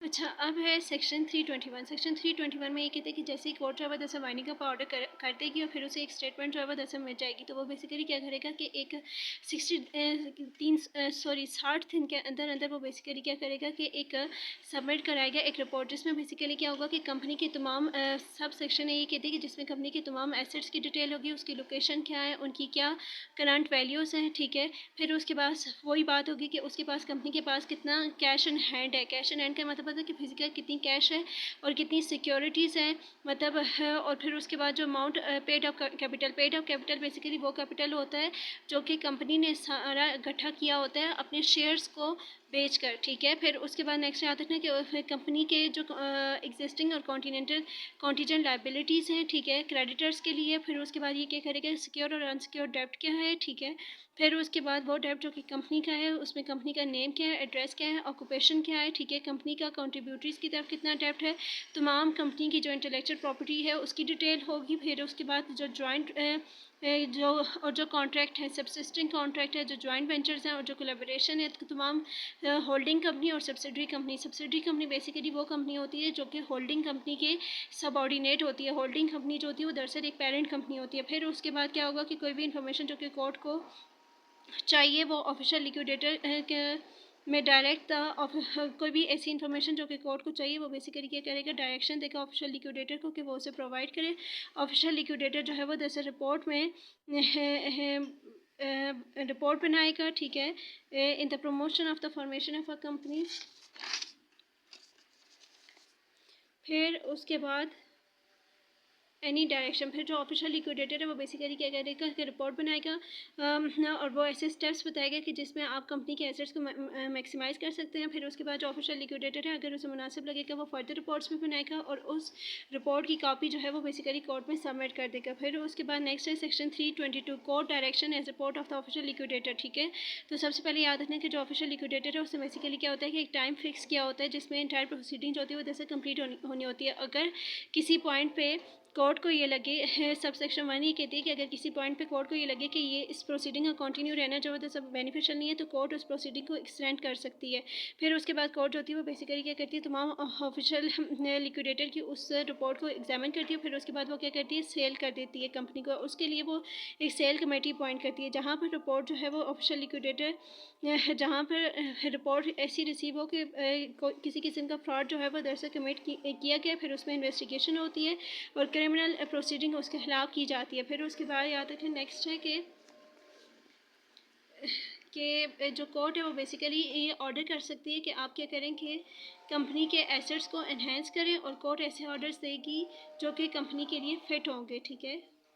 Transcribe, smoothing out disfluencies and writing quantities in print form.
अच्छा, अब है सेक्शन 321। सेक्शन 321 में ये कहते हैं कि जैसे ही कोर्ट जो है वो दरअसल वाइनिंग का ऑर्डर कर देगी और फिर उसे एक स्टेटमेंट जो है वो दरअसल मिल जाएगी, तो वो बेसिकली क्या करेगा कि एक 60 दिन के अंदर अंदर वो बेसिकली क्या करेगा कि एक सबमिट कराएगा एक रिपोर्ट, जिसमें बेसिकली क्या होगा कि कंपनी की तमाम सब सेक्शन है ये कहते हैं कि जिसमें कंपनी की तमाम एसेट्स की डिटेल होगी, उसकी लोकेशन क्या है, उनकी क्या करंट वैल्यूज़ हैं, ठीक है। फिर उसके पास वही बात होगी कि उसके पास कंपनी के पास कितना कैश इन हैंड है। कैश इन हैंड का मतलब होता है कि फिजिकल कितनी कैश है और कितनी सिक्योरिटीज़ हैं, मतलब और फिर उसके बाद जो amount paid of capital basically वो कैपिटल होता है जो कि कंपनी ने सारा इकट्ठा किया होता है अपने शेयर्स को बेच कर, ठीक है। फिर उसके बाद नेक्स्ट याद रखना कि कंपनी के जो एग्जिस्टिंग और कॉन्टीजेंट लाइबिलिटीज़ हैं, ठीक है, क्रेडिटर्स के लिए। फिर उसके बाद ये क्या करेगा, सिक्योर और अनसिक्योर डेब्ट क्या है, ठीक है। फिर उसके बाद वो डेब्ट जो कि कंपनी का है उसमें कंपनी का नेम क्या है, एड्रेस क्या है, ऑक्यूपेशन क्या है, ठीक है, कंपनी का कंट्रीब्यूटरीज की तरफ कितना डेब्ट है, तमाम कंपनी की जो इंटेलेक्चुअल प्रॉपर्टी है उसकी डिटेल होगी। फिर उसके बाद जो जॉइंट जो कॉन्ट्रैक्ट है, सबसिस्टिंग कॉन्ट्रैक्ट है, जो जॉइंट वेंचर्स हैं और जो कोलैबोरेशन है, तो तमाम होल्डिंग कंपनी और सब्सिडरी कंपनी बेसिकली वो कंपनी होती है जो कि होल्डिंग कंपनी के सबऑर्डिनेट होती है। होल्डिंग कंपनी जो होती है वो दरअसल एक पेरेंट कंपनी होती है। फिर उसके बाद क्या होगा कि कोई भी इन्फॉर्मेशन जो कि कोर्ट को चाहिए वो ऑफिशियल लिक्विडेटर में डायरेक्ट कोई भी ऐसी इन्फॉर्मेशन जो कि कोर्ट को चाहिए वो बेसिकली क्या करेगा, डायरेक्शन देगा ऑफिशियल लिक्विडेटर को कि वो उसे प्रोवाइड करे। ऑफिशियल लिक्विडेटर जो है वो दरअसल रिपोर्ट में रिपोर्ट बनाएगा, ठीक है, in the promotion of the formation of a company. फिर उसके बाद एनी डायरेक्शन, फिर जो ऑफिशियल लिक्विडेटर है वो बेसिकली क्या करेगा कि रिपोर्ट बनाएगा और वो ऐसे स्टेप्स बताएगा कि जिसमें आप कंपनी के एसेट्स को मैक्सिमाइज़ कर सकते हैं। फिर उसके बाद जो ऑफिशियल लिक्विडेटर है अगर उसे मुनासिब लगेगा वो फर्दर रिपोर्ट्स भी बनाएगा और उस रिपोर्ट की कॉपी जो है वो बेसिकली कोर्ट में सबमिट कर देगा। फिर उसके बाद नेक्स्ट है section 322 court direction as report of the official liquidator, ठीक है। तो सबसे पहले याद रखना कि जो ऑफिशियल लिक्विडेटर है उससे बेसिकली क्या होता है कि एक टाइम फिक्स किया होता है जिसमें इंटायर प्रोसीडिंग जो होती है वो जैसे कंप्लीट होनी होती है। अगर किसी पॉइंट पे कोर्ट को ये लगे है, सब सेक्शन 1 ये कहती है कि अगर किसी पॉइंट पे कोर्ट को ये लगे कि ये इस प्रोसीडिंग का कंटिन्यू रहना जो है सब बेनिफिशियल नहीं है, तो कोर्ट उस प्रोसीडिंग को एक्सटेंड कर सकती है। फिर उसके बाद कोर्ट जो होती है वो बेसिकली क्या करती है, तमाम ऑफिशियल लिक्विडेटर की उस रिपोर्ट को एग्जामिन करती है। फिर उसके बाद वो क्या करती है, सेल कर देती है कंपनी को। उसके लिए वो एक सेल कमेटी अपॉइंट करती है जहाँ पर रिपोर्ट जो है वो ऑफिशियल लिक्विडेटर जहाँ पर रिपोर्ट ऐसी रिसीव हो कि किसी किस्म का फ्रॉड जो है वो दरअसल कमिट किया गया, फिर उसमें इन्वेस्टिगेशन होती है और क्रिमिनल प्रोसीडिंग उसके खिलाफ की जाती है। फिर उसके बाद याद रखें नेक्स्ट है कि जो कोर्ट है वो बेसिकली ये ऑर्डर कर सकती है कि आप क्या करें कि कंपनी के एसेट्स को एनहेंस करें और कोर्ट ऐसे ऑर्डर्स देगी जो कि कंपनी के लिए फ़िट होंगे, ठीक है।